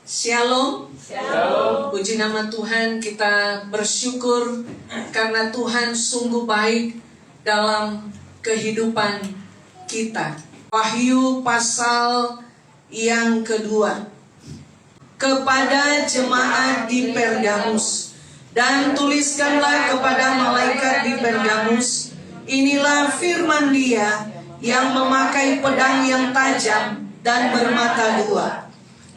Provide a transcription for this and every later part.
Shalom. Shalom. Puji nama Tuhan, kita bersyukur karena Tuhan sungguh baik dalam kehidupan kita. Wahyu pasal yang kedua. Kepada jemaat di Pergamus, dan tuliskanlah kepada malaikat di Pergamus, inilah firman Dia yang memakai pedang yang tajam dan bermata dua.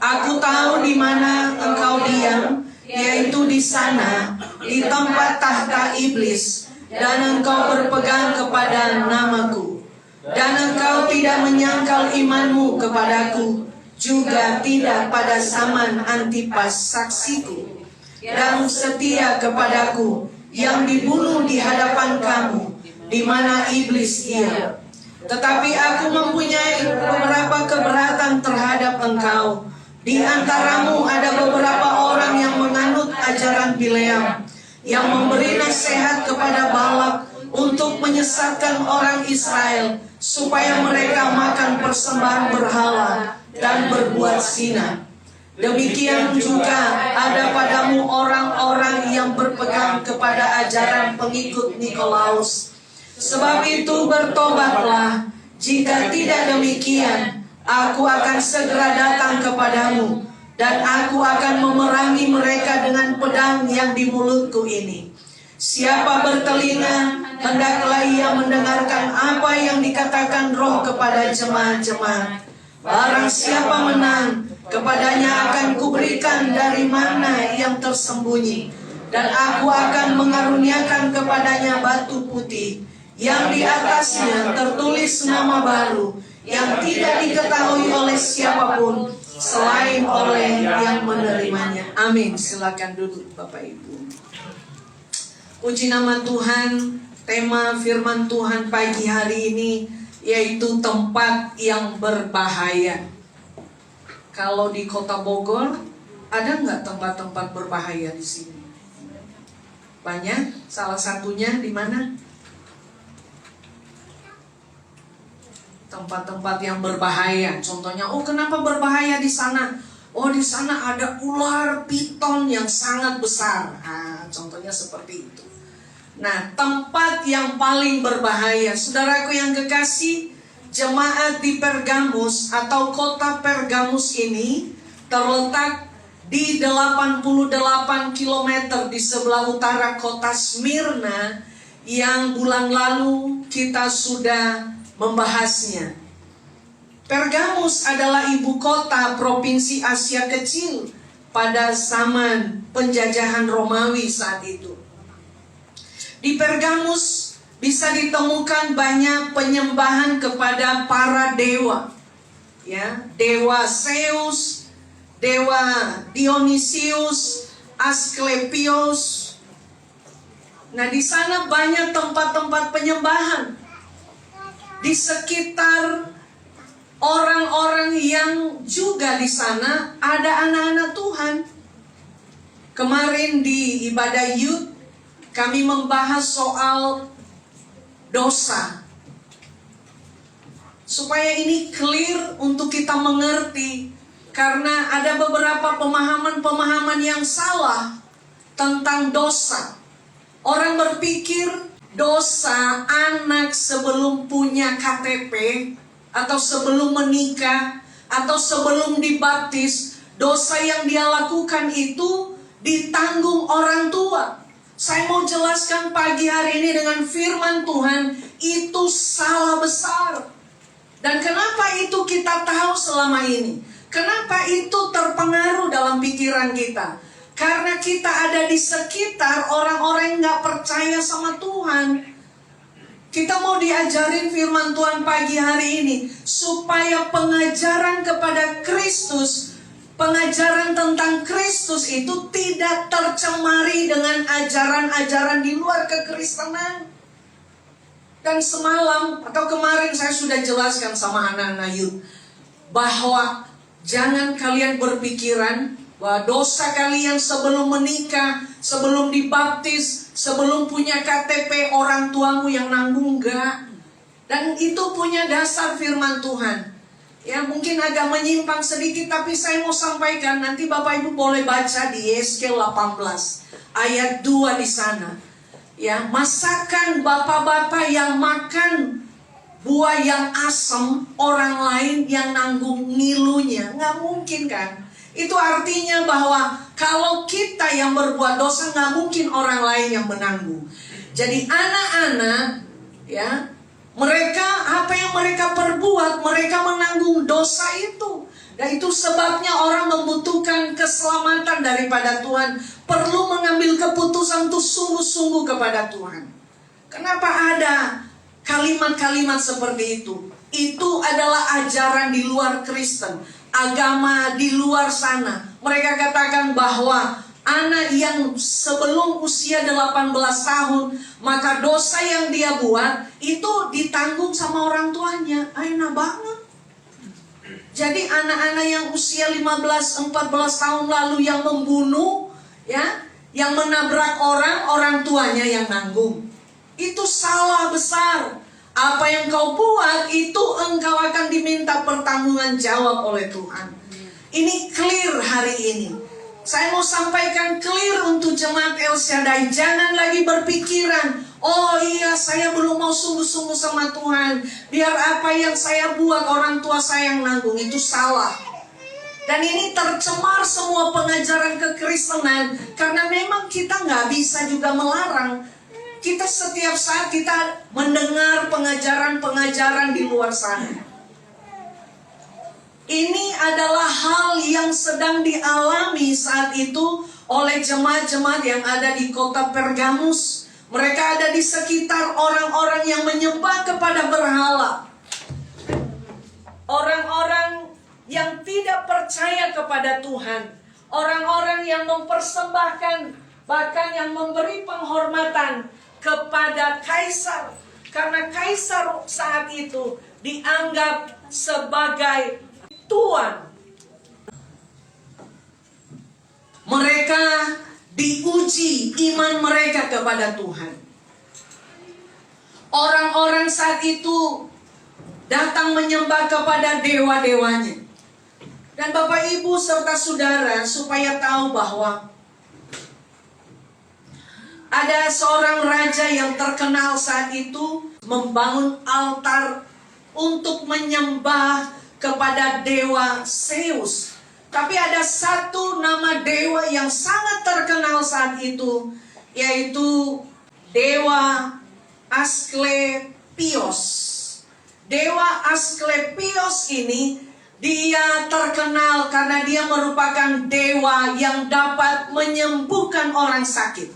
Aku tahu di mana engkau diam, yaitu di sana, di tempat tahta iblis, dan engkau berpegang kepada namaku. Dan engkau tidak menyangkal imanmu kepadaku, juga tidak pada Zaman Antipas saksiku, dan setia kepadaku, yang dibunuh di hadapan kamu, di mana iblis diam. Tetapi aku mempunyai beberapa keberatan terhadap engkau. Di antaramu ada beberapa orang yang menganut ajaran Bileam, yang memberi nasihat kepada Balak untuk menyesatkan orang Israel, supaya mereka makan persembahan berhala dan berbuat zina. Demikian juga ada padamu orang-orang yang berpegang kepada ajaran pengikut Nikolaus. Sebab itu bertobatlah, jika tidak demikian aku akan segera datang kepadamu, dan aku akan memerangi mereka dengan pedang yang di mulutku ini. Siapa bertelinga, hendaklah ia mendengarkan apa yang dikatakan Roh kepada jemaat-jemaat. Barang siapa menang, kepadanya akan kuberikan dari mana yang tersembunyi, dan aku akan mengaruniakan kepadanya batu putih, yang di atasnya tertulis nama baru, yang tidak diketahui oleh siapapun selain oleh yang menerimanya. Amin. Silakan duduk Bapak Ibu. Puji nama Tuhan. Tema firman Tuhan pagi hari ini yaitu tempat yang berbahaya. Kalau di Kota Bogor ada nggak tempat-tempat berbahaya di sini? Banyak. Salah satunya di mana? Tempat-tempat yang berbahaya. Contohnya, kenapa berbahaya di sana? Di sana ada ular piton yang sangat besar. Contohnya seperti itu. Nah, tempat yang paling berbahaya, saudaraku yang kekasih, jemaat di Pergamus atau kota Pergamus ini terletak di 88 km di sebelah utara kota Smyrna yang bulan lalu kita sudah membahasnya. Pergamus adalah ibu kota provinsi Asia Kecil pada zaman penjajahan Romawi saat itu. Di Pergamus bisa ditemukan banyak penyembahan kepada para dewa. Ya, dewa Zeus, dewa Dionysius, Asklepios. Nah, di sana banyak tempat-tempat penyembahan. Di sekitar orang-orang yang juga di sana ada anak-anak Tuhan. Kemarin di ibadah youth kami membahas soal dosa. Supaya ini clear untuk kita mengerti, karena ada beberapa pemahaman-pemahaman yang salah tentang dosa. Orang berpikir dosa anak sebelum punya KTP, atau sebelum menikah, atau sebelum dibaptis, dosa yang dia lakukan itu ditanggung orang tua. Saya mau jelaskan pagi hari ini dengan firman Tuhan, itu salah besar. Dan kenapa itu kita tahu selama ini? Kenapa itu terpengaruh dalam pikiran kita? Karena kita ada di sekitar orang-orang yang gak percaya sama Tuhan. Kita mau diajarin firman Tuhan pagi hari ini, supaya pengajaran kepada Kristus, pengajaran tentang Kristus itu tidak tercemari dengan ajaran-ajaran di luar kekristenan. Dan semalam atau kemarin saya sudah jelaskan sama anak-anak youth, bahwa jangan kalian berpikiran bahwa dosa kalian sebelum menikah, sebelum dibaptis, sebelum punya KTP orang tuamu yang nanggung, enggak. Dan itu punya dasar firman Tuhan. Ya, mungkin agak menyimpang sedikit, tapi saya mau sampaikan, nanti Bapak Ibu boleh baca di Yeskel 18 ayat 2 di sana. Ya, masakan bapak-bapak yang makan buah yang asam, orang lain yang nanggung ngilunya. Nggak mungkin kan? Itu artinya bahwa kalau kita yang berbuat dosa, nggak mungkin orang lain yang menanggung. Jadi anak-anak, ya, mereka, apa yang mereka perbuat, mereka menanggung dosa itu. Dan itu sebabnya orang membutuhkan keselamatan daripada Tuhan, perlu mengambil keputusan untuk sungguh-sungguh kepada Tuhan. Kenapa ada kalimat-kalimat seperti itu? Itu adalah ajaran di luar Kristen, agama di luar sana. Mereka katakan bahwa anak yang sebelum usia 18 tahun, maka dosa yang dia buat itu ditanggung sama orang tuanya. Enak banget. Jadi anak-anak yang usia 15-14 tahun lalu yang membunuh, ya, yang menabrak orang tuanya yang nanggung. Itu salah besar. Apa yang kau buat itu engkau akan diminta pertanggungan jawab oleh Tuhan. Ini clear hari ini. Saya mau sampaikan clear untuk jemaat El Shaddai. Jangan lagi berpikiran, oh iya saya belum mau sungguh-sungguh sama Tuhan, biar apa yang saya buat orang tua saya yang nanggung. Itu salah. Dan ini tercemar semua pengajaran kekristenan, karena memang kita nggak bisa juga melarang. Kita setiap saat kita mendengar pengajaran-pengajaran di luar sana. Ini adalah hal yang sedang dialami saat itu oleh jemaat-jemaat yang ada di kota Pergamus. Mereka ada di sekitar orang-orang yang menyembah kepada berhala. Orang-orang yang tidak percaya kepada Tuhan. Orang-orang yang mempersembahkan, bahkan yang memberi penghormatan kepada kaisar. Karena kaisar saat itu dianggap sebagai Tuhan. Mereka diuji iman mereka kepada Tuhan. Orang-orang saat itu datang menyembah kepada dewa-dewanya. Dan Bapak Ibu serta saudara supaya tahu bahwa ada seorang raja yang terkenal saat itu membangun altar untuk menyembah kepada dewa Zeus. Tapi ada satu nama dewa yang sangat terkenal saat itu, yaitu dewa Asklepios. Dewa Asklepios ini dia terkenal karena dia merupakan dewa yang dapat menyembuhkan orang sakit.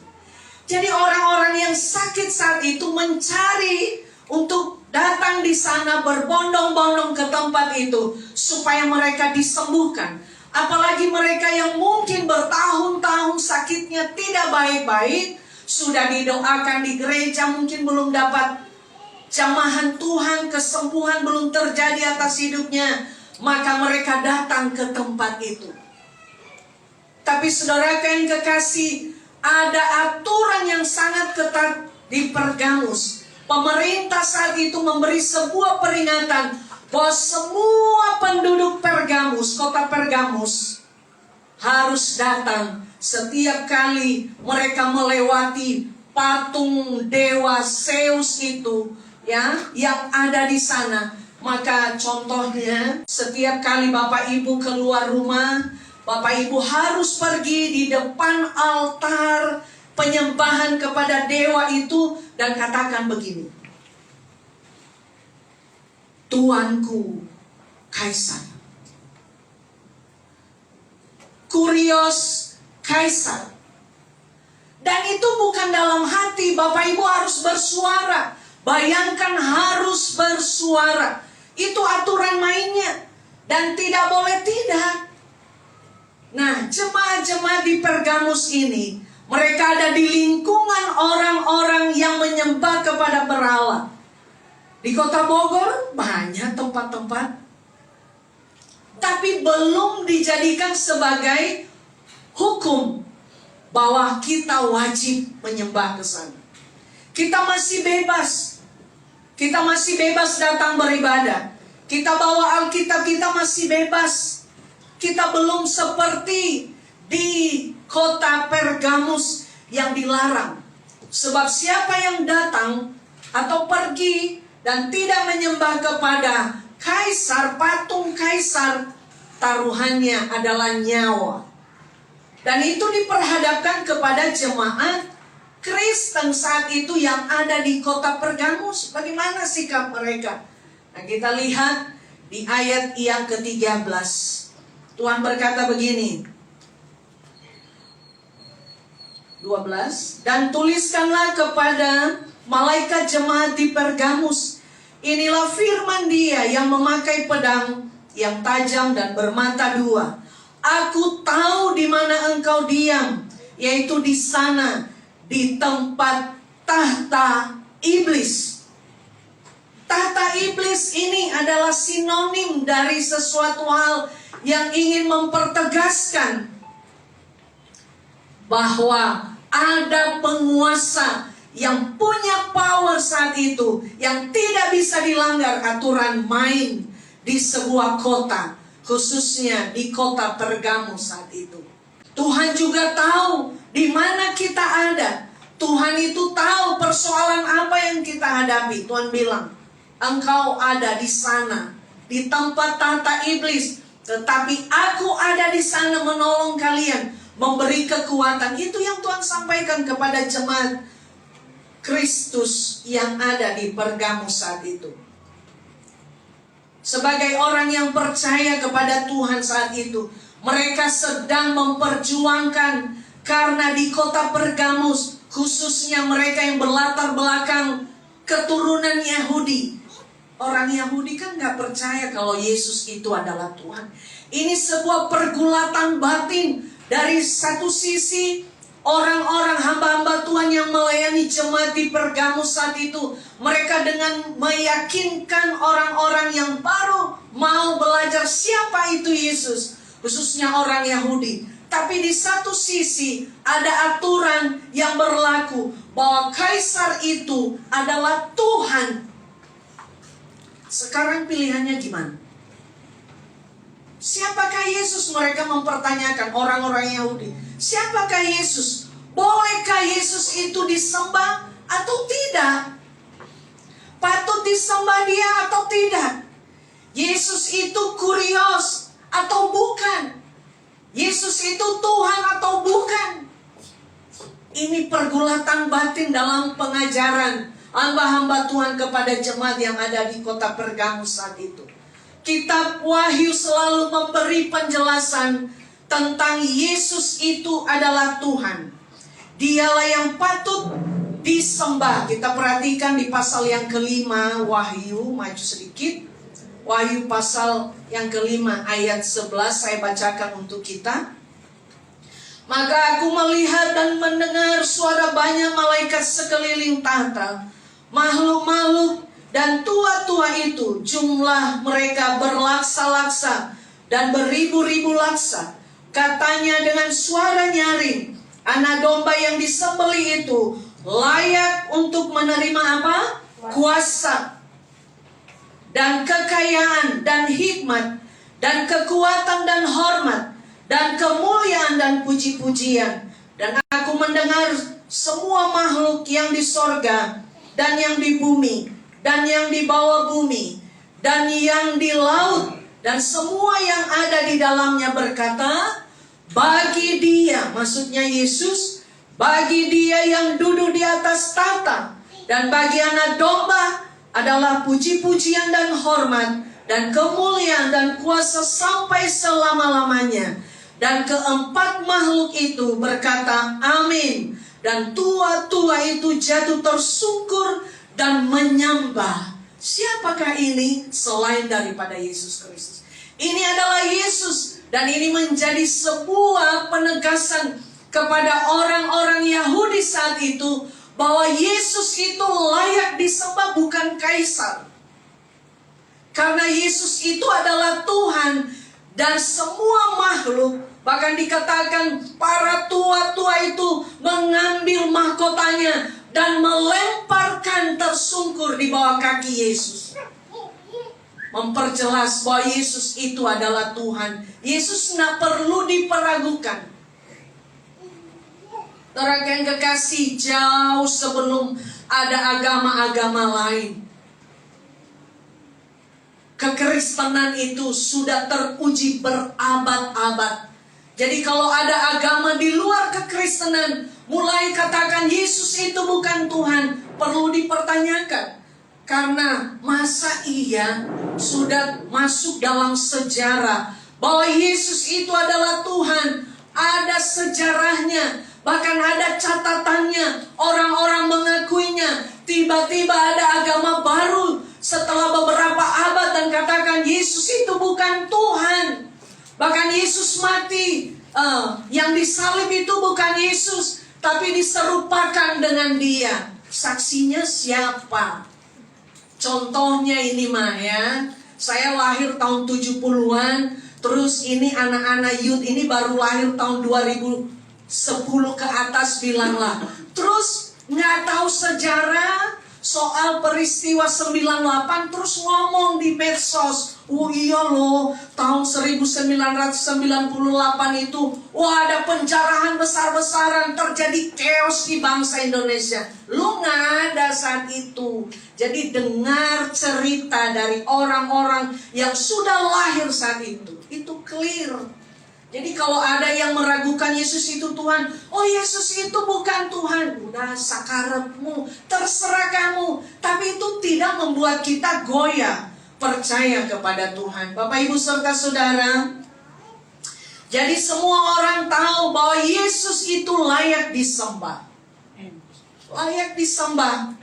Jadi orang-orang yang sakit saat itu mencari untuk datang di sana berbondong-bondong ke tempat itu supaya mereka disembuhkan. Apalagi mereka yang mungkin bertahun-tahun sakitnya tidak baik-baik, sudah didoakan di gereja, mungkin belum dapat jamahan Tuhan, kesembuhan belum terjadi atas hidupnya, maka mereka datang ke tempat itu. Tapi saudara yang kekasih, ada aturan yang sangat ketat di Pergamus. Pemerintah saat itu memberi sebuah peringatan bahwa semua penduduk Pergamus, kota Pergamus, harus datang setiap kali mereka melewati patung dewa Zeus itu, ya, yang ada di sana. Maka contohnya, setiap kali Bapak Ibu keluar rumah, Bapak Ibu harus pergi di depan altar penyembahan kepada dewa itu dan katakan begini: Tuanku Kaisar, Kurios Kaisar. Dan itu bukan dalam hati, Bapak Ibu harus bersuara. Bayangkan harus bersuara. Itu aturan mainnya. Dan tidak boleh tidak. Nah, jemaat-jemaat di Pergamus ini, mereka ada di lingkungan orang-orang yang menyembah kepada berhala. Di kota Bogor banyak tempat-tempat, tapi belum dijadikan sebagai hukum bahwa kita wajib menyembah ke sana. Kita masih bebas. Kita masih bebas datang beribadah. Kita bawa Alkitab, kita masih bebas. Kita belum seperti di kota Pergamus yang dilarang. Sebab siapa yang datang atau pergi dan tidak menyembah kepada kaisar, patung kaisar, taruhannya adalah nyawa. Dan itu diperhadapkan kepada jemaat Kristen saat itu yang ada di kota Pergamus. Bagaimana sikap mereka? Nah, kita lihat di ayat yang ke-13. Tuhan berkata begini. 12. Dan tuliskanlah kepada malaikat jemaat di Pergamus. Inilah firman Dia yang memakai pedang yang tajam dan bermata dua. Aku tahu di mana engkau diam, yaitu di sana, di tempat tahta iblis. Tahta iblis ini adalah sinonim dari sesuatu hal yang ingin mempertegaskan bahwa ada penguasa yang punya power saat itu, yang tidak bisa dilanggar aturan main di sebuah kota, khususnya di kota Pergamus saat itu. Tuhan juga tahu di mana kita ada. Tuhan itu tahu persoalan apa yang kita hadapi. Tuhan bilang, engkau ada di sana, di tempat tahta iblis, tetapi aku ada di sana menolong kalian, memberi kekuatan. Itu yang Tuhan sampaikan kepada jemaat Kristus yang ada di Pergamus saat itu. Sebagai orang yang percaya kepada Tuhan saat itu, mereka sedang memperjuangkan, karena di kota Pergamus, khususnya mereka yang berlatar belakang keturunan Yahudi. Orang Yahudi kan gak percaya kalau Yesus itu adalah Tuhan. Ini sebuah pergulatan batin. Dari satu sisi, orang-orang hamba-hamba Tuhan yang melayani jemaat di Pergamus saat itu, mereka dengan meyakinkan orang-orang yang baru mau belajar siapa itu Yesus, khususnya orang Yahudi. Tapi di satu sisi ada aturan yang berlaku bahwa kaisar itu adalah Tuhan. Sekarang pilihannya gimana? Siapakah Yesus? Mereka mempertanyakan, orang-orang Yahudi. Siapakah Yesus? Bolehkah Yesus itu disembah atau tidak? Patut disembah Dia atau tidak? Yesus itu kurios atau bukan? Yesus itu Tuhan atau bukan? Ini pergulatan batin dalam pengajaran hamba-hamba Tuhan kepada jemaat yang ada di kota Pergamus saat itu. Kitab Wahyu selalu memberi penjelasan tentang Yesus itu adalah Tuhan. Dialah yang patut disembah. Kita perhatikan di pasal yang kelima Wahyu, maju sedikit. Wahyu pasal yang kelima ayat 11, saya bacakan untuk kita. Maka aku melihat dan mendengar suara banyak malaikat sekeliling tahta, makhluk-makhluk dan tua-tua itu, jumlah mereka berlaksa-laksa dan beribu-ribu laksa. Katanya dengan suara nyaring, anak domba yang disembelih itu layak untuk menerima apa? Kuasa dan kekayaan dan hikmat dan kekuatan dan hormat dan kemuliaan dan puji-pujian. Dan aku mendengar semua makhluk yang di sorga dan yang di bumi dan yang di bawah bumi dan yang di laut dan semua yang ada di dalamnya berkata, bagi Dia, maksudnya Yesus, bagi Dia yang duduk di atas tahta dan bagi anak domba adalah puji-pujian dan hormat dan kemuliaan dan kuasa sampai selama-lamanya. Dan keempat makhluk itu berkata, amin. Dan tua-tua itu jatuh tersungkur dan menyembah. Siapakah ini selain daripada Yesus Kristus? Ini adalah Yesus. Dan ini menjadi sebuah penegasan kepada orang-orang Yahudi saat itu, bahwa Yesus itu layak disembah, bukan kaisar. Karena Yesus itu adalah Tuhan. Dan semua makhluk, bahkan dikatakan para tua-tua itu mengambil mahkotanya dan melemparkan tersungkur di bawah kaki Yesus. memperjelas bahwa Yesus itu adalah Tuhan. Yesus tidak perlu diperagukan. Saudara yang kekasih, jauh sebelum ada agama-agama lain, kekristenan itu sudah teruji berabad-abad. Jadi kalau ada agama di luar kekristenan, mulai katakan Yesus itu bukan Tuhan, perlu dipertanyakan. Karena masa iya sudah masuk dalam sejarah bahwa Yesus itu adalah Tuhan. Ada sejarahnya, bahkan ada catatannya. Orang-orang mengakuinya. Tiba-tiba ada agama baru setelah beberapa abad dan katakan Yesus itu bukan Tuhan. Bahkan Yesus mati, yang disalib itu bukan Yesus, tapi diserupakan dengan Dia. Saksinya siapa? Contohnya ini mah ya, saya lahir tahun 70-an, terus ini anak-anak youth ini baru lahir tahun 2010 ke atas bilanglah. Terus nggak tahu sejarah soal peristiwa 98, terus ngomong di medsos. Oh iya loh, tahun 1998 itu, wah ada penjarahan besar-besaran, terjadi chaos di bangsa Indonesia. Lu nggak ada saat itu. Jadi dengar cerita dari orang-orang yang sudah lahir saat itu clear. Jadi kalau ada yang meragukan Yesus itu Tuhan, oh Yesus itu bukan Tuhan, udah sakarepmu, terserah kamu. Tapi itu tidak membuat kita goyah, percaya kepada Tuhan. Bapak Ibu serta saudara, jadi semua orang tahu bahwa Yesus itu layak disembah. Layak disembah.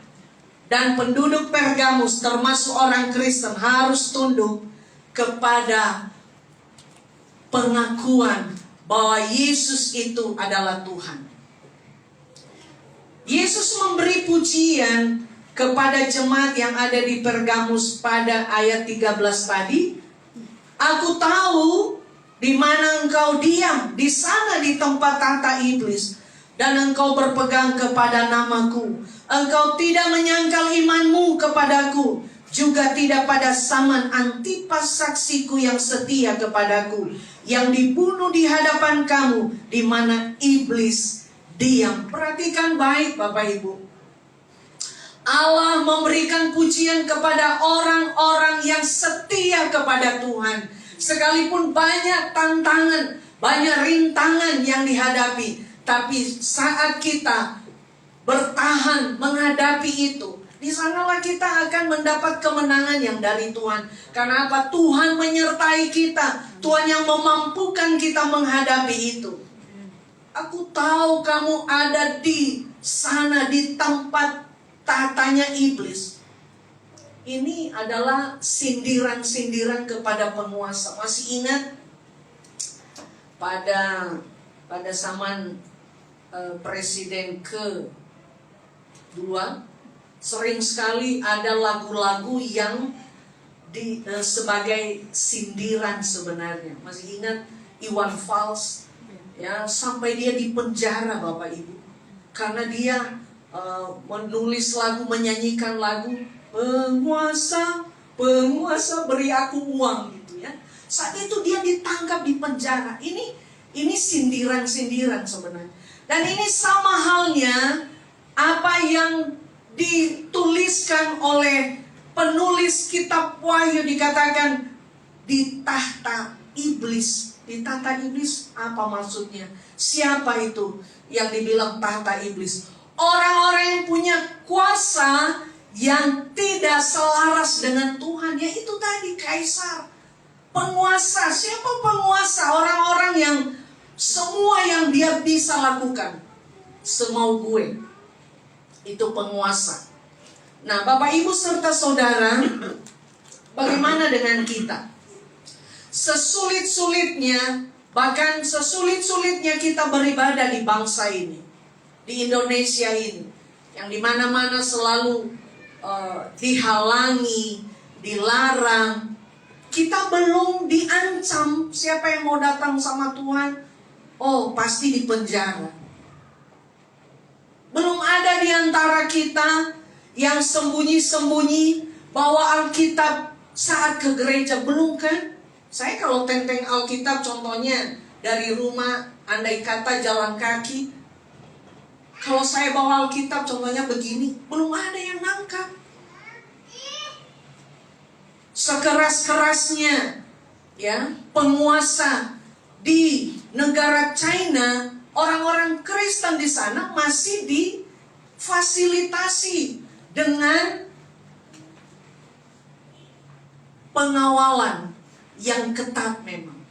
Dan penduduk Pergamus termasuk orang Kristen harus tunduk kepada pengakuan bahwa Yesus itu adalah Tuhan. Yesus memberi pujian kepada jemaat yang ada di Pergamus pada ayat 13 tadi. Aku tahu di mana engkau diam, di sana di tempat tahta iblis, dan engkau berpegang kepada namaku. Engkau tidak menyangkal imanmu kepadaku, juga tidak pada Saman Antipas saksiku yang setia kepadaku, yang dibunuh di hadapan kamu, di mana iblis diam. Perhatikan baik Bapak Ibu. Allah memberikan pujian kepada orang-orang yang setia kepada Tuhan. Sekalipun banyak tantangan, banyak rintangan yang dihadapi, tapi saat kita bertahan menghadapi itu, di sanalah kita akan mendapat kemenangan yang dari Tuhan. Karena apa? Tuhan menyertai kita. Tuhan yang memampukan kita menghadapi itu. Aku tahu kamu ada di sana, di tempat tahtanya iblis. Ini adalah sindiran-sindiran kepada penguasa. Masih ingat pada zaman presiden kedua, sering sekali ada lagu-lagu yang sebagai sindiran sebenarnya. Masih ingat Iwan Fals? Ya, sampai dia dipenjara Bapak Ibu. Karena dia menulis lagu, menyanyikan lagu, penguasa, penguasa beri aku uang gitu ya. Saat itu dia ditangkap di penjara. Ini sindiran-sindiran sebenarnya. Dan ini sama halnya apa yang dituliskan oleh penulis kitab Wahyu, dikatakan di tahta iblis. Di tahta iblis apa maksudnya? Siapa itu yang dibilang tahta iblis? Orang-orang yang punya kuasa yang tidak selaras dengan Tuhan. Yaitu tadi kaisar, penguasa. Siapa penguasa? Orang-orang yang semua yang dia bisa lakukan semau gue. Itu penguasa. Nah, Bapak Ibu serta saudara, bagaimana dengan kita? Sesulit-sulitnya, bahkan sesulit-sulitnya kita beribadah di bangsa ini, di Indonesia ini, yang dimana-mana selalu dihalangi, dilarang. Kita belum diancam. Siapa yang mau datang sama Tuhan? Oh, pasti dipenjara. Belum ada di antara kita yang sembunyi-sembunyi bahwa Alkitab saat ke gereja? Belum kan? Saya kalau tenteng Alkitab contohnya dari rumah, andai kata jalan kaki, kalau saya bawa Alkitab contohnya begini, belum ada yang nangkap. Sekeras-kerasnya ya penguasa di negara China, orang-orang Kristen di sana masih difasilitasi dengan pengawalan yang ketat memang.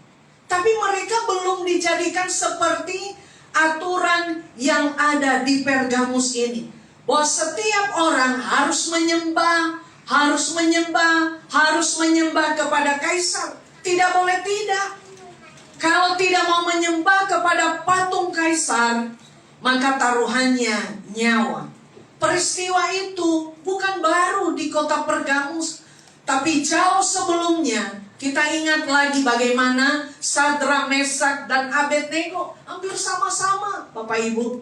Tapi mereka belum dijadikan seperti aturan yang ada di Pergamus ini, bahwa setiap orang harus menyembah kepada kaisar. Tidak boleh tidak. Kalau tidak mau menyembah kepada patung kaisar, maka taruhannya nyawa. Peristiwa itu bukan baru di kota Pergamus, tapi jauh sebelumnya. Kita ingat lagi bagaimana Sadrak, Mesak, dan Abednego hampir sama-sama, Bapak Ibu.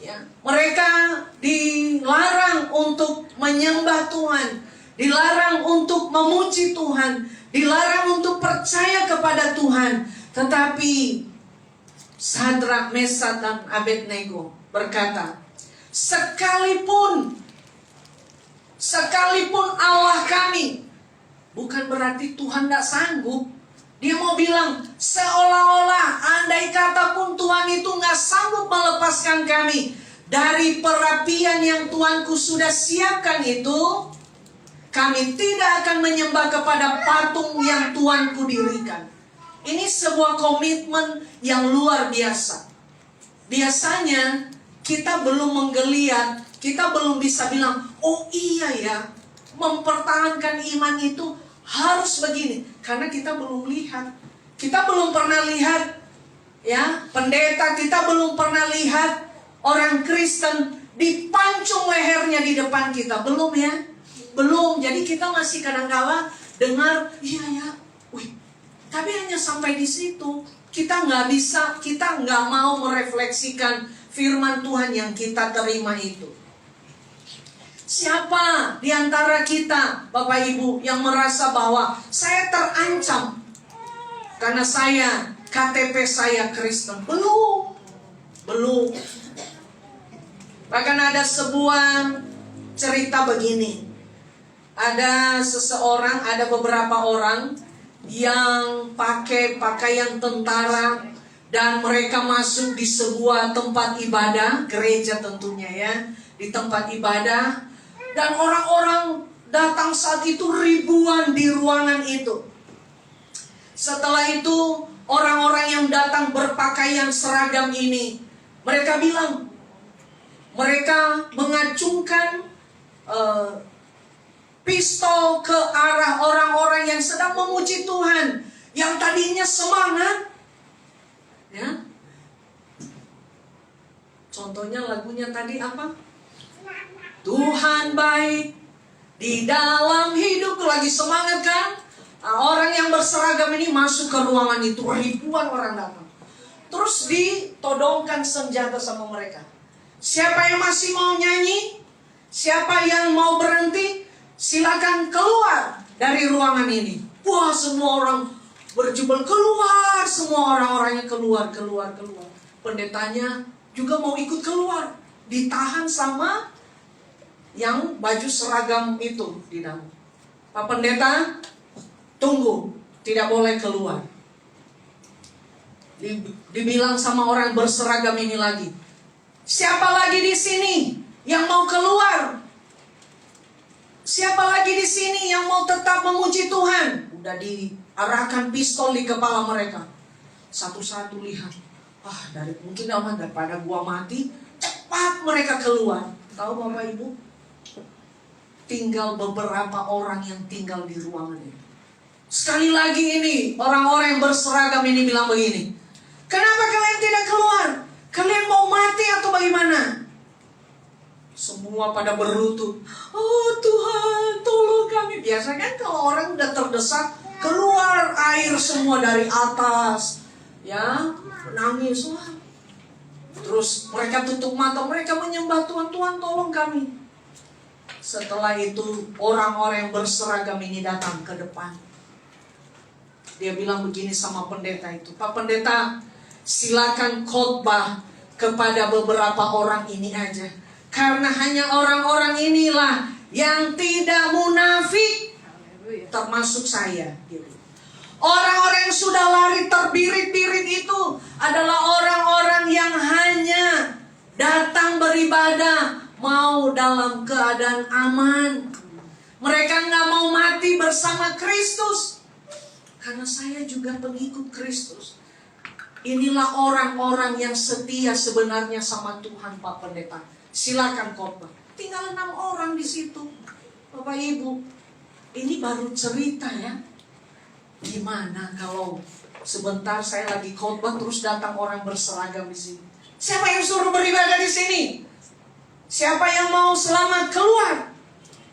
Ya, mereka dilarang untuk menyembah Tuhan, dilarang untuk memuji Tuhan, dilarang untuk percaya kepada Tuhan. Tetapi Sadrak, Mesak, dan Abednego berkata, sekalipun Allah kami, bukan berarti Tuhan tidak sanggup. Dia mau bilang seolah-olah andai kata pun Tuhan itu nggak sanggup melepaskan kami dari perapian yang Tuhanku sudah siapkan itu, kami tidak akan menyembah kepada patung yang Tuhanku dirikan. Ini sebuah komitmen yang luar biasa. Biasanya kita belum menggeliat, kita belum bisa bilang, oh iya ya, mempertahankan iman itu harus begini, karena kita belum lihat. Kita belum pernah lihat ya, pendeta, kita belum pernah lihat orang Kristen dipancung lehernya di depan kita. Belum ya? Belum. Jadi kita masih kadang-kala dengar, iya ya, wih. Tapi hanya sampai di situ. Kita nggak bisa, kita nggak mau merefleksikan firman Tuhan yang kita terima itu. Siapa di antara kita, Bapak Ibu, yang merasa bahwa saya terancam karena KTP saya Kristen? Belum. Bahkan ada sebuah cerita begini. Ada beberapa orang yang pakai pakaian tentara dan mereka masuk di sebuah tempat ibadah, gereja tentunya ya, di tempat ibadah. Dan orang-orang datang saat itu ribuan di ruangan itu. Setelah itu orang-orang yang datang berpakaian seragam ini, mereka bilang, mereka mengacungkan pistol ke arah orang-orang yang sedang memuji Tuhan, yang tadinya semangat. Ya. Contohnya lagunya tadi apa? Tuhan baik di dalam hidupku, lagi semangat kan? Orang yang berseragam ini masuk ke ruangan itu, ribuan orang datang. Terus ditodongkan senjata sama mereka. Siapa yang masih mau nyanyi? Siapa yang mau berhenti? Silakan keluar dari ruangan ini. Wah, semua orang berjubel keluar, semua orang-orangnya keluar. Pendetanya juga mau ikut keluar, ditahan sama yang baju seragam itu di dalam. Pak Pendeta, tunggu, tidak boleh keluar. Dibilang sama orang berseragam ini lagi, siapa lagi di sini yang mau keluar? Siapa lagi di sini yang mau tetap memuji Tuhan? Udah diarahkan pistol di kepala mereka. Satu-satu lihat. Mungkin daripada gua mati, cepat mereka keluar. Tahu Bapak Ibu? Tinggal beberapa orang yang tinggal di ruangan itu. Sekali lagi ini, orang-orang yang berseragam ini bilang begini, kenapa kalian tidak keluar? Kalian mau mati atau bagaimana? Semua pada berlutut. Oh Tuhan, tolong kami. Biasa kan kalau orang udah terdesak, keluar air semua dari atas. Ya, menangis. Terus mereka tutup mata, mereka menyembah Tuhan. Tuhan tolong kami. Setelah itu orang-orang yang berseragam ini datang ke depan. Dia bilang begini sama pendeta itu, "Pak Pendeta, silakan khotbah kepada beberapa orang ini aja. Karena hanya orang-orang inilah yang tidak munafik, termasuk saya." Orang-orang yang sudah lari terbirit-birit itu adalah orang-orang yang hanya datang beribadah, mau dalam keadaan aman. Mereka nggak mau mati bersama Kristus. Karena saya juga pengikut Kristus. Inilah orang-orang yang setia sebenarnya sama Tuhan, Pak Pendeta. Silakan khotbah. Tinggal 6 orang di situ. Bapak Ibu, ini baru cerita ya. Gimana kalau sebentar saya lagi khotbah terus datang orang berseragam di sini? Siapa yang suruh beribadah di sini? Siapa yang mau selamat keluar?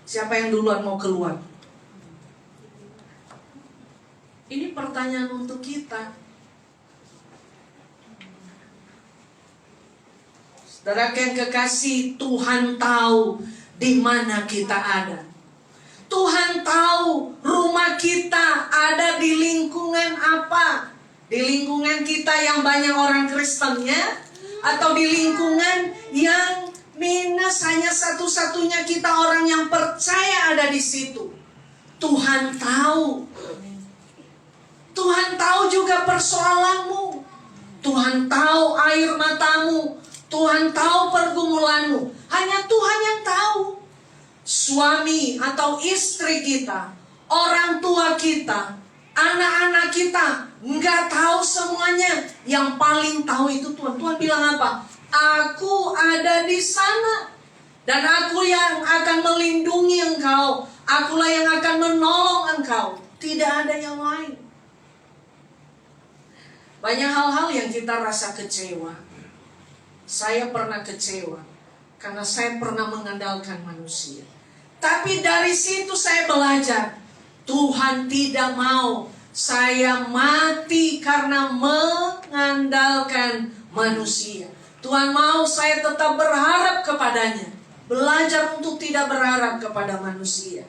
Siapa yang duluan mau keluar? Ini pertanyaan untuk kita. Saudara yang kekasih, Tuhan tahu di mana kita ada. Tuhan tahu rumah kita ada di lingkungan apa. Di lingkungan kita yang banyak orang Kristennya, atau di lingkungan yang minus, hanya satu-satunya kita orang yang percaya ada di situ. Tuhan tahu. Tuhan tahu juga persoalanmu. Tuhan tahu air matamu. Tuhan tahu pergumulanmu. Hanya Tuhan yang tahu. Suami atau istri kita, orang tua kita, anak-anak kita nggak tahu semuanya. Yang paling tahu itu Tuhan. Tuhan bilang apa? Aku ada di sana, dan aku yang akan melindungi engkau. Akulah yang akan menolong engkau. Tidak ada yang lain. Banyak hal-hal yang kita rasa kecewa. Saya pernah kecewa karena saya pernah mengandalkan manusia. Tapi dari situ saya belajar, Tuhan tidak mau saya mati karena mengandalkan manusia. Tuhan mau saya tetap berharap kepadanya. Belajar untuk tidak berharap kepada manusia.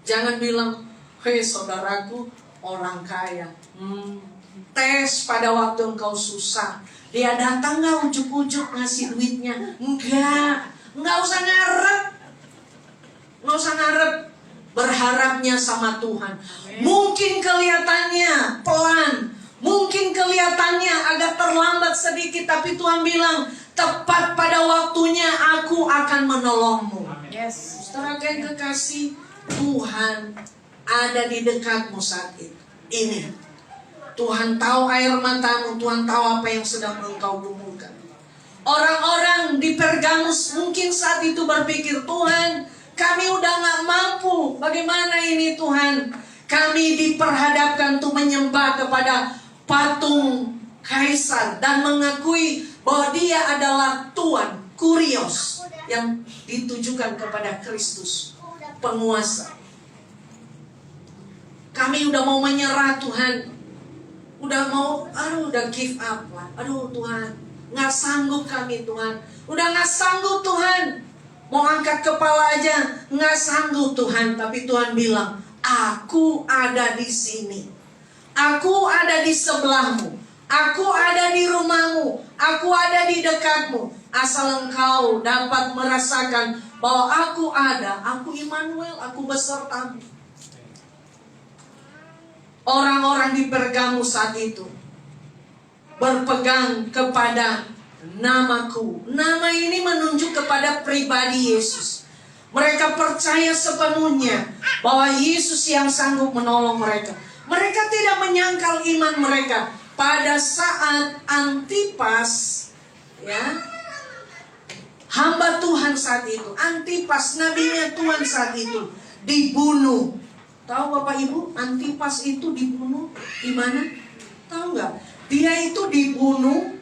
Jangan bilang, "Hei saudaraku, orang kaya. Tes pada waktu engkau susah. Dia datang gak ujuk-ujuk ngasih duitnya?" Enggak usah ngarep. Nggak usah ngarep. Berharapnya sama Tuhan. Mungkin kelihatannya pelan, mungkin kelihatannya agak terlambat sedikit, tapi Tuhan bilang, tepat pada waktunya aku akan menolongmu. Yes. Saudara yang kekasih, Tuhan ada di dekatmu saat itu. Ini Tuhan tahu air matamu, Tuhan tahu apa yang sedang engkau gumulkan. Orang-orang di Pergamus mungkin saat itu berpikir, "Tuhan, kami udah gak mampu. Bagaimana ini Tuhan? Kami diperhadapkan untuk menyembah kepada patung Kaisar dan mengakui bahwa dia adalah Tuhan, Kurios, yang ditujukan kepada Kristus, penguasa. Kami udah mau menyerah Tuhan. Udah mau, udah give up lah. Tuhan, gak sanggup kami Tuhan. Udah gak sanggup Tuhan. Mau angkat kepala aja nggak sanggup Tuhan." Tapi Tuhan bilang, "Aku ada di sini. Aku ada di sebelahmu. Aku ada di rumahmu. Aku ada di dekatmu. Asal engkau dapat merasakan bahwa aku ada. Aku Immanuel, aku besertamu." Orang-orang di Pergamus saat itu berpegang kepada namaku. Nama ini menunjuk kepada pribadi Yesus. Mereka percaya sepenuhnya bahwa Yesus yang sanggup menolong mereka. Mereka tidak menyangkal iman mereka. Pada saat Antipas, hamba Tuhan saat itu, Antipas, nabinya Tuhan saat itu, dibunuh. Tahu Bapak Ibu, Antipas itu dibunuh di mana? Tahu nggak? Dia itu dibunuh.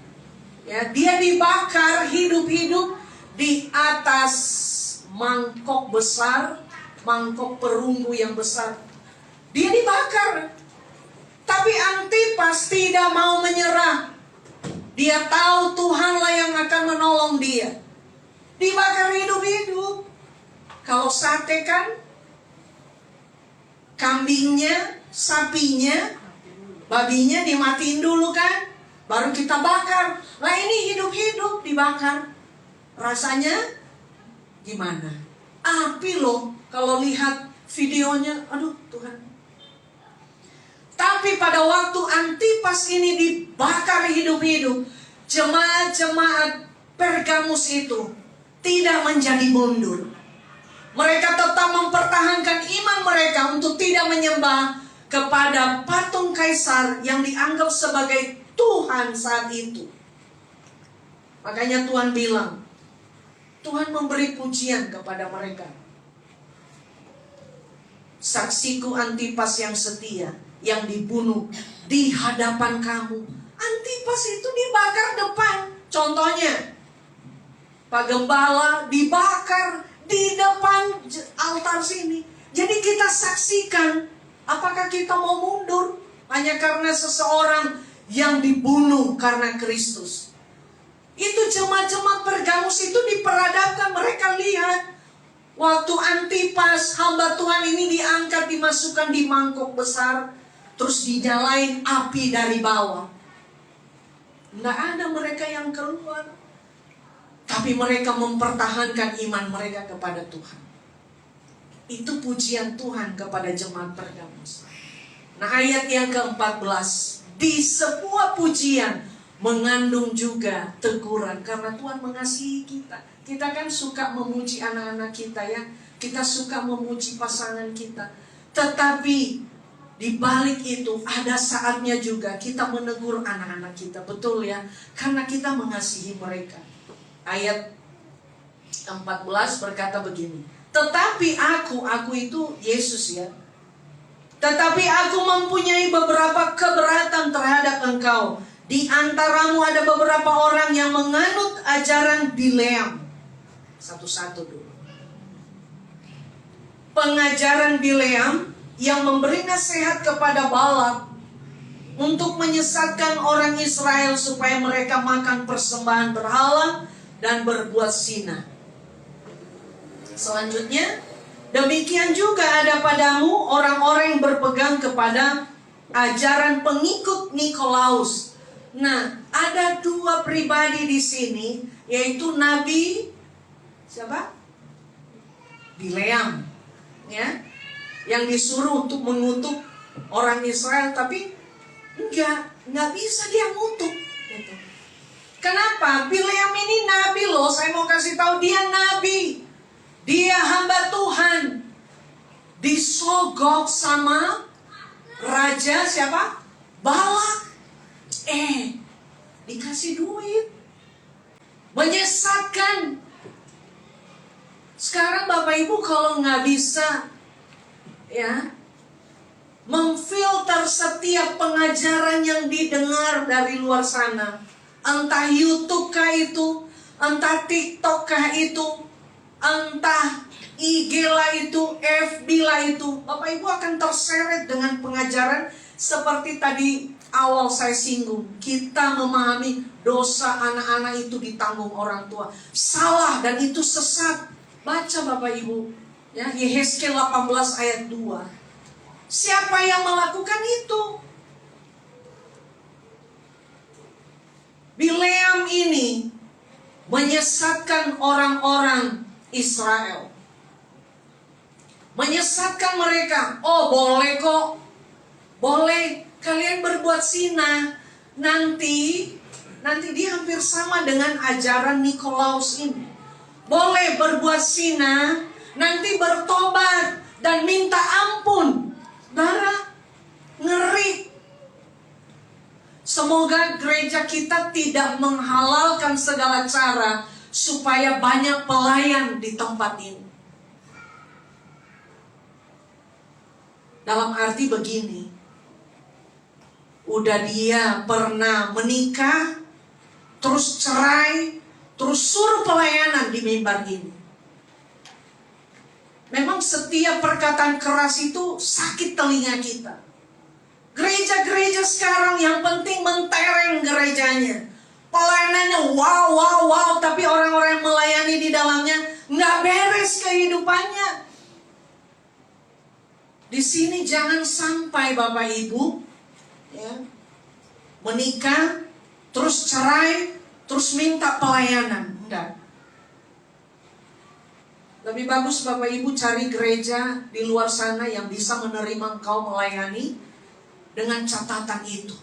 Dia dibakar hidup-hidup di atas mangkok besar, mangkok perunggu yang besar. Dia dibakar. Tapi Antipas tidak mau menyerah. Dia tahu Tuhanlah yang akan menolong dia. Dibakar hidup-hidup. Kalau sate kan kambingnya, sapinya, babinya dimatiin dulu kan, baru kita bakar. Nah ini hidup-hidup dibakar. Rasanya gimana? Api loh. Kalau lihat videonya, aduh Tuhan. Tapi pada waktu Antipas ini dibakar hidup-hidup, jemaat-jemaat Pergamus itu tidak menjadi mundur. Mereka tetap mempertahankan iman mereka untuk tidak menyembah kepada patung kaisar yang dianggap sebagai Tuhan saat itu. Makanya Tuhan bilang, Tuhan memberi pujian kepada mereka. Saksiku Antipas yang setia, yang dibunuh di hadapan kamu. Antipas itu dibakar depan. Contohnya, Pak Gembala dibakar di depan altar sini. Jadi kita saksikan, apakah kita mau mundur hanya karena seseorang yang dibunuh karena Kristus? Itu jemaat-jemaat Pergamus itu diperadabkan. Mereka lihat waktu Antipas, hamba Tuhan ini diangkat, dimasukkan di mangkok besar, terus dinyalain api dari bawah. Nggak ada mereka yang keluar. Tapi mereka mempertahankan iman mereka kepada Tuhan. Itu pujian Tuhan kepada jemaat Pergamus. Nah ayat yang ke-14. Di sebuah pujian mengandung juga teguran. Karena Tuhan mengasihi kita. Kita kan suka memuji anak-anak kita ya. Kita suka memuji pasangan kita. Tetapi di balik itu ada saatnya juga kita menegur anak-anak kita. Betul ya. Karena kita mengasihi mereka. Ayat 14 berkata begini. Tetapi aku itu Yesus ya. Tetapi aku mempunyai beberapa keberatan terhadap engkau. Di antaramu ada beberapa orang yang menganut ajaran Bileam. Satu-satu dulu. Pengajaran Bileam yang memberi nasihat kepada Balak untuk menyesatkan orang Israel supaya mereka makan persembahan berhala dan berbuat zina. Selanjutnya, demikian juga ada padamu orang-orang yang berpegang kepada ajaran pengikut Nikolaus. Nah, ada dua pribadi di sini, yaitu Nabi siapa? Bileam, ya, yang disuruh untuk mengutuk orang Israel, tapi nggak bisa dia ngutuk. Gitu. Kenapa? Bileam ini nabi loh. Saya mau kasih tahu dia nabi. Dia hamba Tuhan. Disogok sama raja siapa? Balak. Dikasih duit. Menyesatkan. Sekarang Bapak Ibu kalau nggak bisa ya memfilter setiap pengajaran yang didengar dari luar sana. Entah YouTube kah itu, entah TikTok kah itu, entah IG lah itu, FB lah itu. Bapak Ibu akan terseret dengan pengajaran seperti tadi awal saya singgung. Kita memahami dosa anak-anak itu ditanggung orang tua. Salah dan itu sesat. Baca Bapak Ibu. Ya, Yehezkiel 18 ayat 2. Siapa yang melakukan itu? Bileam ini menyesatkan orang-orang Israel. Menyesatkan mereka. Oh boleh kok. Boleh kalian berbuat zina. Nanti dia hampir sama dengan ajaran Nikolaus ini. Boleh berbuat zina. Nanti bertobat dan minta ampun. Darah ngeri. Semoga gereja kita tidak menghalalkan segala cara supaya banyak pelayan di tempat ini. Dalam arti begini, udah dia pernah menikah, terus cerai, terus suruh pelayanan di mimbar ini. Memang setiap perkataan keras itu sakit telinga kita. Gereja-gereja sekarang yang penting mentereng gerejanya. Pelayanannya wow, tapi orang-orang yang melayani di dalamnya nggak beres beres kehidupannya. Di sini jangan sampai Bapak Ibu ya, menikah, terus cerai, terus minta pelayanan. Enggak. Lebih bagus Bapak Ibu cari gereja di luar sana yang bisa menerima engkau melayani dengan catatan itu.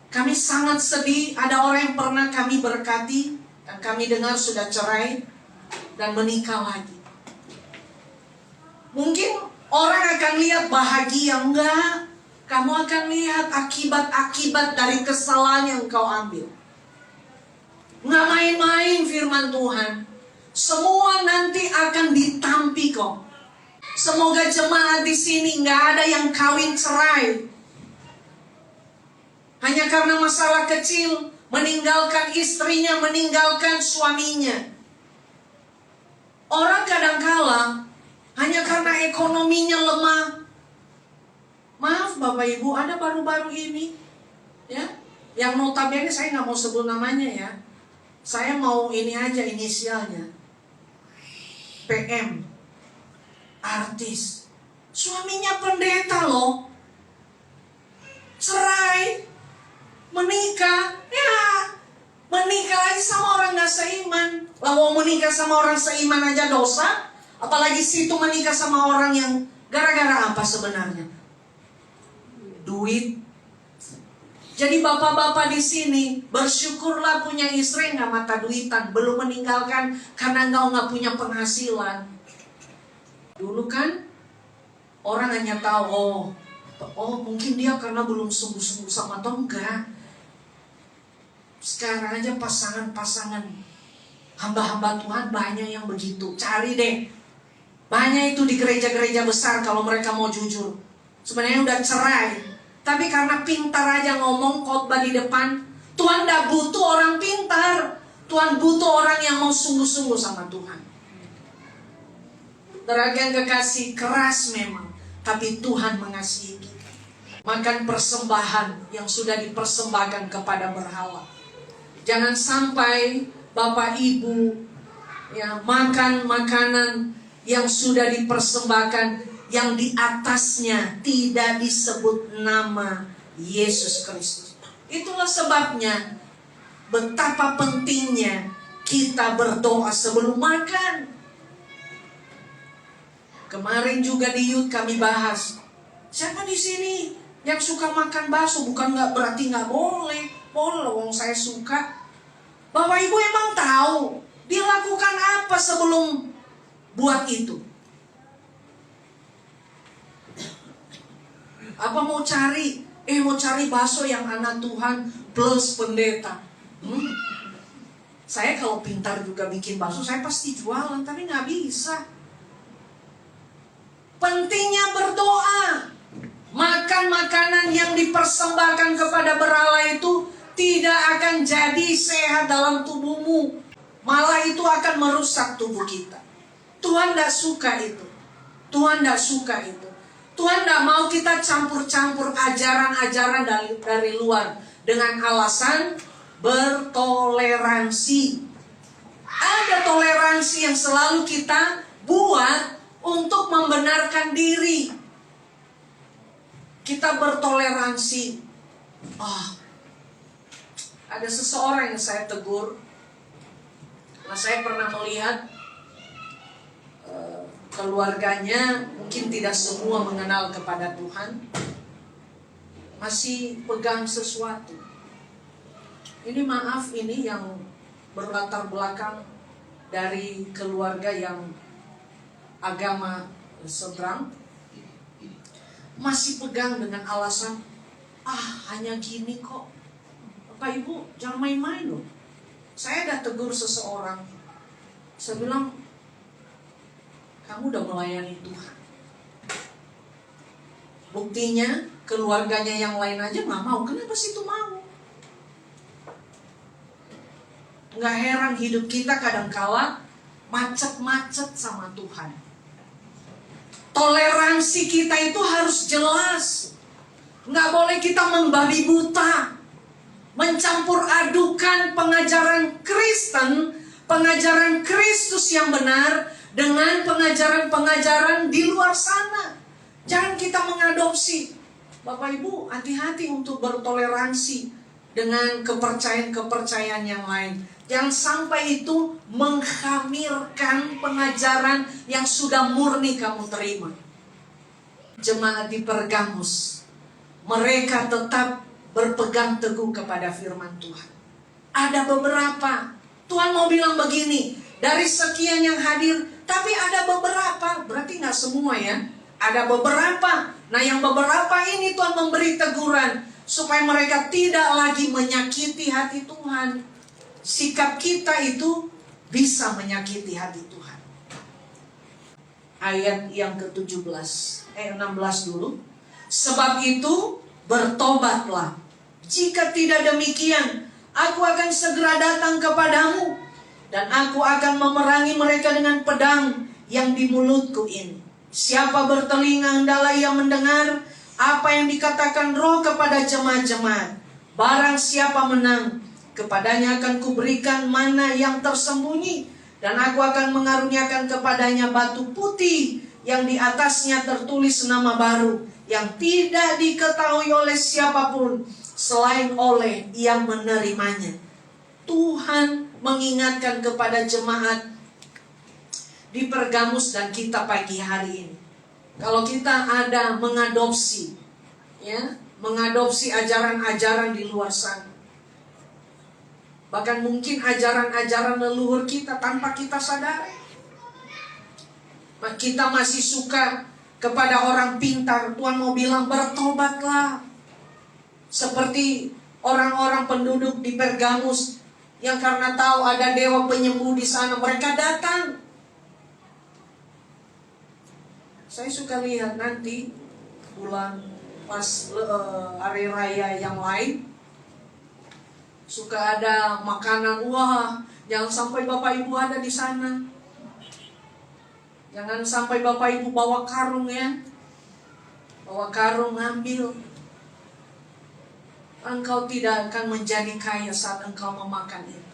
Kami sangat sedih, ada orang yang pernah kami berkati dan kami dengar sudah cerai dan menikah lagi. Mungkin orang akan lihat bahagia, enggak. Kamu akan lihat akibat-akibat dari kesalahan yang kau ambil. Enggak main-main firman Tuhan. Semua nanti akan ditampi kok. Semoga jemaat di sini nggak ada yang kawin cerai hanya karena masalah kecil, meninggalkan istrinya, meninggalkan suaminya. Orang kadangkala hanya karena ekonominya lemah. Maaf Bapak Ibu, ada baru-baru ini ya, yang notabene saya nggak mau sebut namanya ya. Saya mau ini aja inisialnya. PM, artis, suaminya pendeta loh, cerai, menikah, ya menikah lagi sama orang gak seiman. Lah mau menikah sama orang seiman aja dosa, apalagi situ menikah sama orang yang gara-gara apa sebenarnya? Duit. Jadi bapak-bapak di sini bersyukurlah punya istri nggak mata duitan, belum meninggalkan karena engkau nggak punya penghasilan. Dulu kan orang hanya tahu, oh mungkin dia karena belum sungguh-sungguh sama atau enggak. Sekarang aja pasangan-pasangan hamba-hamba Tuhan banyak yang begitu. Cari deh, banyak itu di gereja-gereja besar kalau mereka mau jujur. Sebenarnya udah cerai. Tapi karena pintar aja ngomong khotbah di depan, Tuhan gak butuh orang pintar. Tuhan butuh orang yang mau sungguh-sungguh sama Tuhan. Saudara yang kekasih, keras memang, tapi Tuhan mengasihi kita. Makan persembahan yang sudah dipersembahkan kepada berhala. Jangan sampai Bapak Ibu ya makan makanan yang sudah dipersembahkan, yang di atasnya tidak disebut nama Yesus Kristus. Itulah sebabnya betapa pentingnya kita berdoa sebelum makan. Kemarin juga di Youth kami bahas, siapa di sini yang suka makan bakso? Bukan nggak berarti nggak boleh, boleh. Wong saya suka. Bapak Ibu emang tahu dia lakukan apa sebelum buat itu? Apa mau cari bakso yang anak Tuhan plus pendeta? Saya kalau pintar juga bikin bakso, saya pasti jualan, tapi nggak bisa. Pentingnya berdoa. Makan makanan yang dipersembahkan kepada berhala itu tidak akan jadi sehat dalam tubuhmu. Malah itu akan merusak tubuh kita. Tuhan tidak suka itu. Tuhan tidak suka itu. Tuhan tidak mau kita campur-campur ajaran-ajaran dari luar dengan alasan bertoleransi. Ada toleransi yang selalu kita buat untuk membenarkan diri. Kita bertoleransi. Ada seseorang yang saya tegur. Nah, saya pernah melihat keluarganya mungkin tidak semua mengenal kepada Tuhan, masih pegang sesuatu. Ini maaf, ini yang berlatar belakang dari keluarga yang agama seberang, masih pegang dengan alasan hanya gini kok. Bapak Ibu jangan main-main loh. Saya udah tegur seseorang, saya bilang, kamu udah melayani Tuhan. Buktinya keluarganya yang lain aja gak mau. Kenapa sih itu mau? Gak heran hidup kita kadangkala macet-macet sama Tuhan. Toleransi kita itu harus jelas. Gak boleh kita membabi buta, mencampur adukan pengajaran Kristen, pengajaran Kristus yang benar dengan pengajaran-pengajaran di luar sana. Jangan kita mengadopsi. Bapak Ibu, hati-hati untuk bertoleransi dengan kepercayaan-kepercayaan yang lain. Jangan sampai itu mengkhamirkan pengajaran yang sudah murni kamu terima. Jemaat di Pergamus, mereka tetap berpegang teguh kepada firman Tuhan. Ada beberapa, Tuhan mau bilang begini, dari sekian yang hadir, tapi ada beberapa, berarti nggak semua ya. Ada beberapa. Nah, yang beberapa ini Tuhan memberi teguran supaya mereka tidak lagi menyakiti hati Tuhan. Sikap kita itu bisa menyakiti hati Tuhan. Ayat yang ke-16 dulu. Sebab itu bertobatlah. Jika tidak demikian, aku akan segera datang kepadamu, dan aku akan memerangi mereka dengan pedang yang di mulutku ini. Siapa bertelinga hendaklah ia mendengar apa yang dikatakan Roh kepada jemaat-jemaat. Barang siapa menang, kepadanya akan kuberikan mana yang tersembunyi, dan aku akan mengaruniakan kepadanya batu putih yang di atasnya tertulis nama baru, yang tidak diketahui oleh siapapun selain oleh yang menerimanya. Tuhan mengingatkan kepada jemaat di Pergamus dan kita pagi hari ini. Kalau kita ada mengadopsi ajaran-ajaran di luar sana. Bahkan mungkin ajaran-ajaran leluhur kita tanpa kita sadari. Kita masih suka kepada orang pintar. Tuhan mau bilang bertobatlah. Seperti orang-orang penduduk di Pergamus yang karena tahu ada dewa penyembuh di sana, mereka datang. Saya suka lihat nanti bulan pas hari raya yang lain, suka ada makanan. Wah, jangan sampai Bapak Ibu ada di sana. Jangan sampai Bapak Ibu bawa karung ya. Bawa karung, ambil. Engkau tidak akan menjadi kaya saat engkau memakan itu.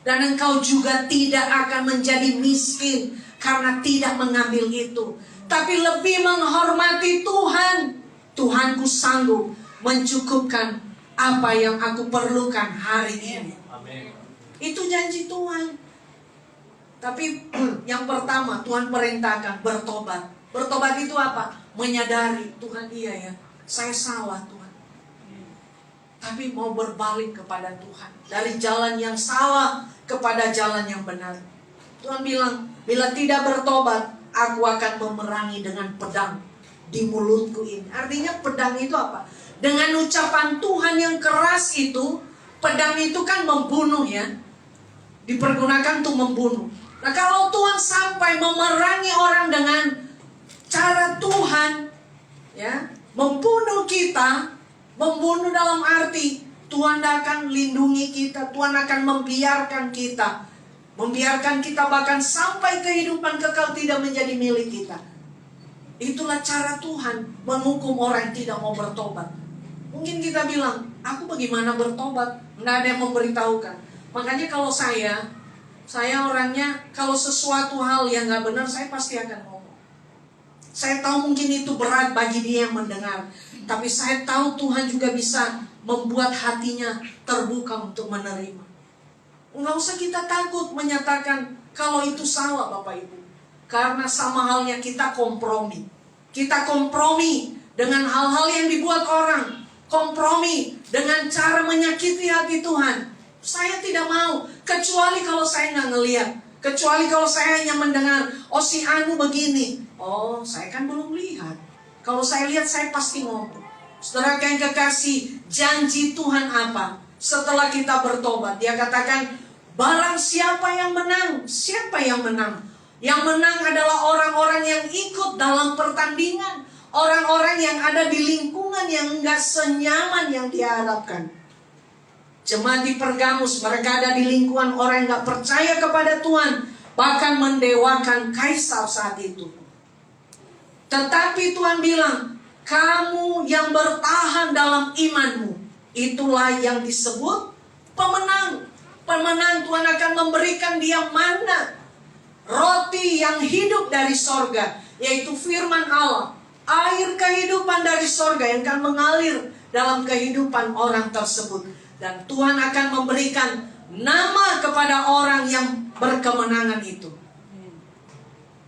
Dan engkau juga tidak akan menjadi miskin karena tidak mengambil itu. Tapi lebih menghormati Tuhan. Tuhanku sanggup mencukupkan apa yang aku perlukan hari ini. Amin. Itu janji Tuhan. Tapi yang pertama Tuhan perintahkan bertobat. Bertobat itu apa? Menyadari Tuhan, iya ya, saya salah Tuhan. Tapi mau berbalik kepada Tuhan. Dari jalan yang salah kepada jalan yang benar. Tuhan bilang, bila tidak bertobat, aku akan memerangi dengan pedang di mulutku ini. Artinya pedang itu apa? Dengan ucapan Tuhan yang keras itu, pedang itu kan membunuh ya. Dipergunakan untuk membunuh. Nah, kalau Tuhan sampai memerangi orang dengan cara Tuhan, ya, membunuh kita, membunuh dalam arti Tuhan akan lindungi kita, Tuhan akan membiarkan kita. Membiarkan kita bahkan sampai kehidupan kekal tidak menjadi milik kita. Itulah cara Tuhan menghukum orang yang tidak mau bertobat. Mungkin kita bilang, aku bagaimana bertobat? Nggak ada yang memberitahukan. Makanya kalau saya orangnya, kalau sesuatu hal yang nggak benar, saya pasti akan ngomong. Saya tahu mungkin itu berat bagi dia yang mendengar. Tapi saya tahu Tuhan juga bisa membuat hatinya terbuka untuk menerima. Nggak usah kita takut menyatakan kalau itu salah Bapak Ibu. Karena sama halnya kita kompromi. Kita kompromi dengan hal-hal yang dibuat orang. Kompromi dengan cara menyakiti hati Tuhan. Saya tidak mau. Kecuali kalau saya nggak ngelihat. Kecuali kalau saya hanya mendengar, oh si Anu begini. Oh, saya kan belum lihat. Kalau saya lihat, saya pasti ngomong. Saudara yang kekasih, janji Tuhan apa? Setelah kita bertobat, dia katakan, barang siapa yang menang? Siapa yang menang? Yang menang adalah orang-orang yang ikut dalam pertandingan. Orang-orang yang ada di lingkungan yang enggak senyaman yang diharapkan. Jemaat di Pergamus, mereka ada di lingkungan orang yang enggak percaya kepada Tuhan. Bahkan mendewakan kaisar saat itu. Tetapi Tuhan bilang, kamu yang bertahan dalam imanmu, itulah yang disebut pemenang. Pemenang. Tuhan akan memberikan dia mana. roti yang hidup dari sorga, yaitu firman Allah, air kehidupan dari sorga yang akan mengalir dalam kehidupan orang tersebut. Dan Tuhan akan memberikan nama kepada orang yang berkemenangan itu.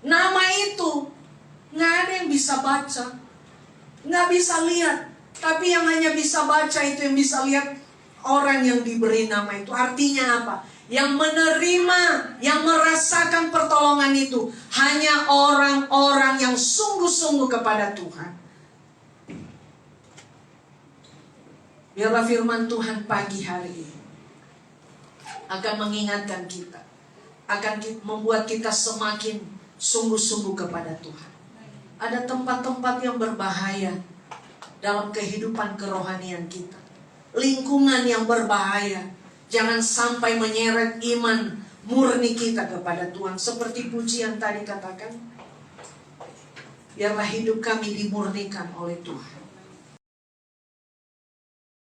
Nama itu nggak ada yang bisa baca, nggak bisa lihat, tapi yang hanya bisa baca itu, yang bisa lihat orang yang diberi nama itu. Artinya apa? Yang menerima, yang merasakan pertolongan itu hanya orang-orang yang sungguh-sungguh kepada Tuhan. Biarlah firman Tuhan pagi hari ini akan mengingatkan kita, akan membuat kita semakin sungguh-sungguh kepada Tuhan. Ada tempat-tempat yang berbahaya dalam kehidupan kerohanian kita, lingkungan yang berbahaya. Jangan sampai menyeret iman murni kita kepada Tuhan. Seperti pujian tadi katakan, biarlah hidup kami dimurnikan oleh Tuhan.